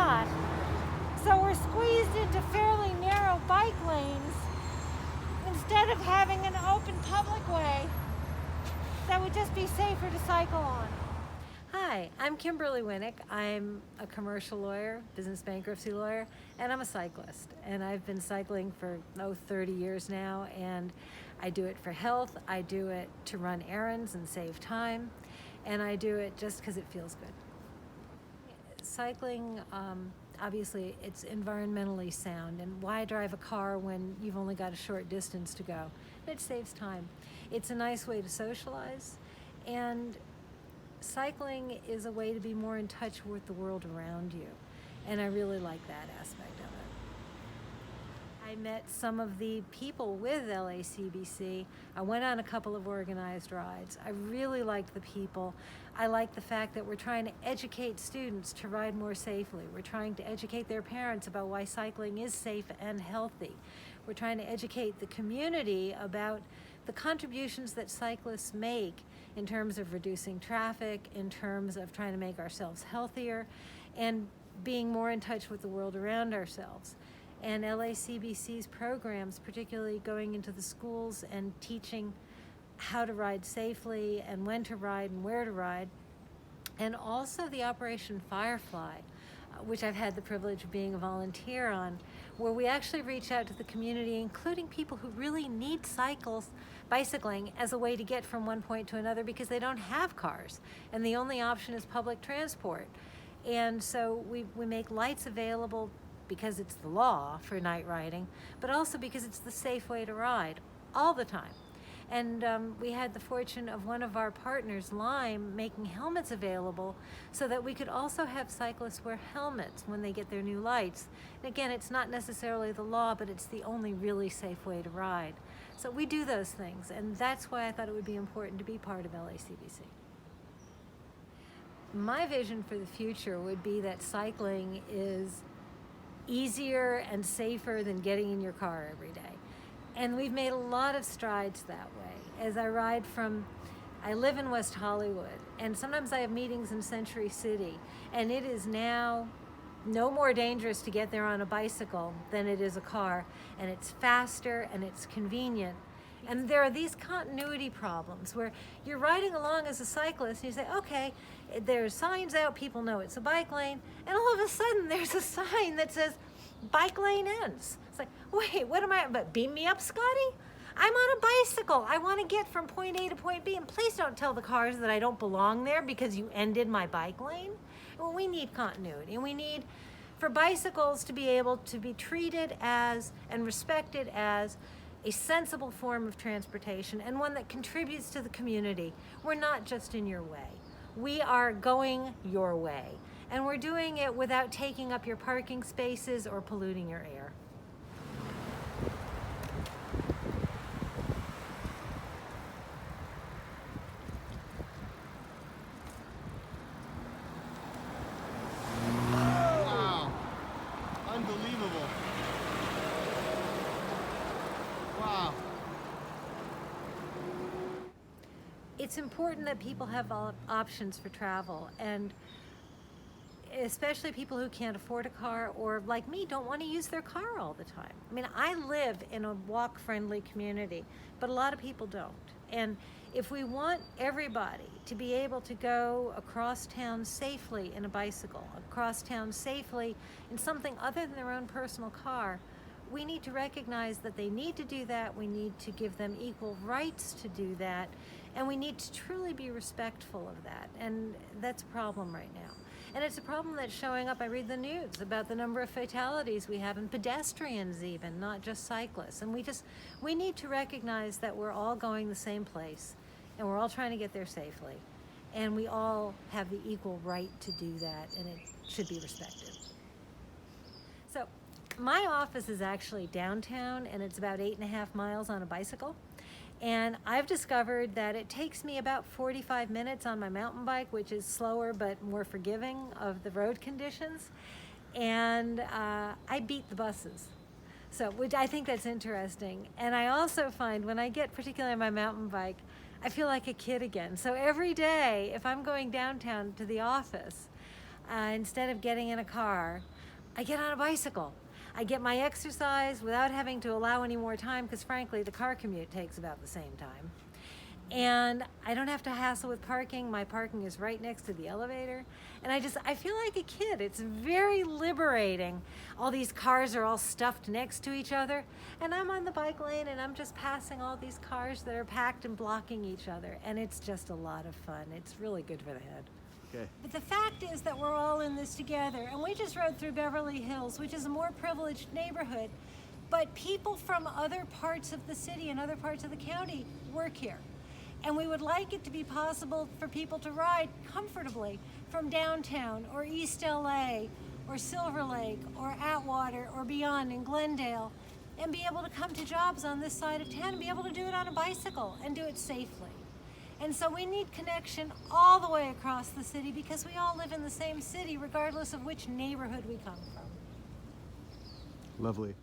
not. So we're squeezed into fairly narrow bike lanes instead of having an open public way that would just be safer to cycle on. Hi, I'm Kimberly Winick. I'm a commercial lawyer, business bankruptcy lawyer, and I'm a cyclist. And I've been cycling for 30 years now, and I do it for health, I do it to run errands and save time, and I do it just because it feels good. Cycling, obviously, it's environmentally sound, and why drive a car when you've only got a short distance to go? It saves time. It's a nice way to socialize, and cycling is a way to be more in touch with the world around you, and I really like that aspect of it. I met some of the people with LACBC. I went on a couple of organized rides. I really liked the people. I like the fact that we're trying to educate students to ride more safely. We're trying to educate their parents about why cycling is safe and healthy. We're trying to educate the community about the contributions that cyclists make in terms of reducing traffic, in terms of trying to make ourselves healthier, and being more in touch with the world around ourselves. And LACBC's programs, particularly going into the schools and teaching how to ride safely and when to ride and where to ride, and also the Operation Firefly, which I've had the privilege of being a volunteer on, where we actually reach out to the community, including people who really need bicycling as a way to get from one point to another because they don't have cars, and the only option is public transport. And so we make lights available because it's the law for night riding, but also because it's the safe way to ride all the time. And we had the fortune of one of our partners, Lime, making helmets available so that we could also have cyclists wear helmets when they get their new lights. And again, it's not necessarily the law, but it's the only really safe way to ride. So we do those things, and that's why I thought it would be important to be part of LACBC. My vision for the future would be that cycling is easier and safer than getting in your car every day. And we've made a lot of strides that way. As I live in West Hollywood, and sometimes I have meetings in Century City, and it is now no more dangerous to get there on a bicycle than it is a car, and it's faster and it's convenient. And there are these continuity problems where you're riding along as a cyclist and you say, okay, there's signs out, people know it's a bike lane, and all of a sudden there's a sign that says, bike lane ends. It's like, wait, what am I, but beam me up, Scotty? I'm on a bicycle. I want to get from point A to point B, and please don't tell the cars that I don't belong there because you ended my bike lane. Well, we need continuity, and we need for bicycles to be able to be treated as and respected as a sensible form of transportation and one that contributes to the community. We're not just in your way. We are going your way, and we're doing it without taking up your parking spaces or polluting your air. Wow. Unbelievable. Wow. It's important that people have options for travel, and especially people who can't afford a car or, like me, don't want to use their car all the time. I mean, I live in a walk-friendly community, but a lot of people don't. And if we want everybody to be able to go across town safely in a bicycle, across town safely in something other than their own personal car, we need to recognize that they need to do that. We need to give them equal rights to do that, and we need to truly be respectful of that. And that's a problem right now. And it's a problem that's showing up. I read the news about the number of fatalities we have in pedestrians even, not just cyclists. And we need to recognize that we're all going the same place, and we're all trying to get there safely. And we all have the equal right to do that, and it should be respected. So my office is actually downtown, and it's about 8.5 miles on a bicycle. And I've discovered that it takes me about 45 minutes on my mountain bike, which is slower but more forgiving of the road conditions. And I beat the buses. So, which I think that's interesting. And I also find when I get, particularly on my mountain bike, I feel like a kid again. So every day, if I'm going downtown to the office, instead of getting in a car, I get on a bicycle. I get my exercise without having to allow any more time, because frankly, the car commute takes about the same time. And I don't have to hassle with parking. My parking is right next to the elevator. And I feel like a kid. It's very liberating. All these cars are all stuffed next to each other. And I'm on the bike lane and I'm just passing all these cars that are packed and blocking each other. And it's just a lot of fun. It's really good for the head. Okay. But the fact is that we're all in this together. And we just rode through Beverly Hills, which is a more privileged neighborhood. But people from other parts of the city and other parts of the county work here. And we would like it to be possible for people to ride comfortably from downtown or East LA or Silver Lake or Atwater or beyond in Glendale, and be able to come to jobs on this side of town and be able to do it on a bicycle and do it safely. And so we need connection all the way across the city, because we all live in the same city regardless of which neighborhood we come from. Lovely.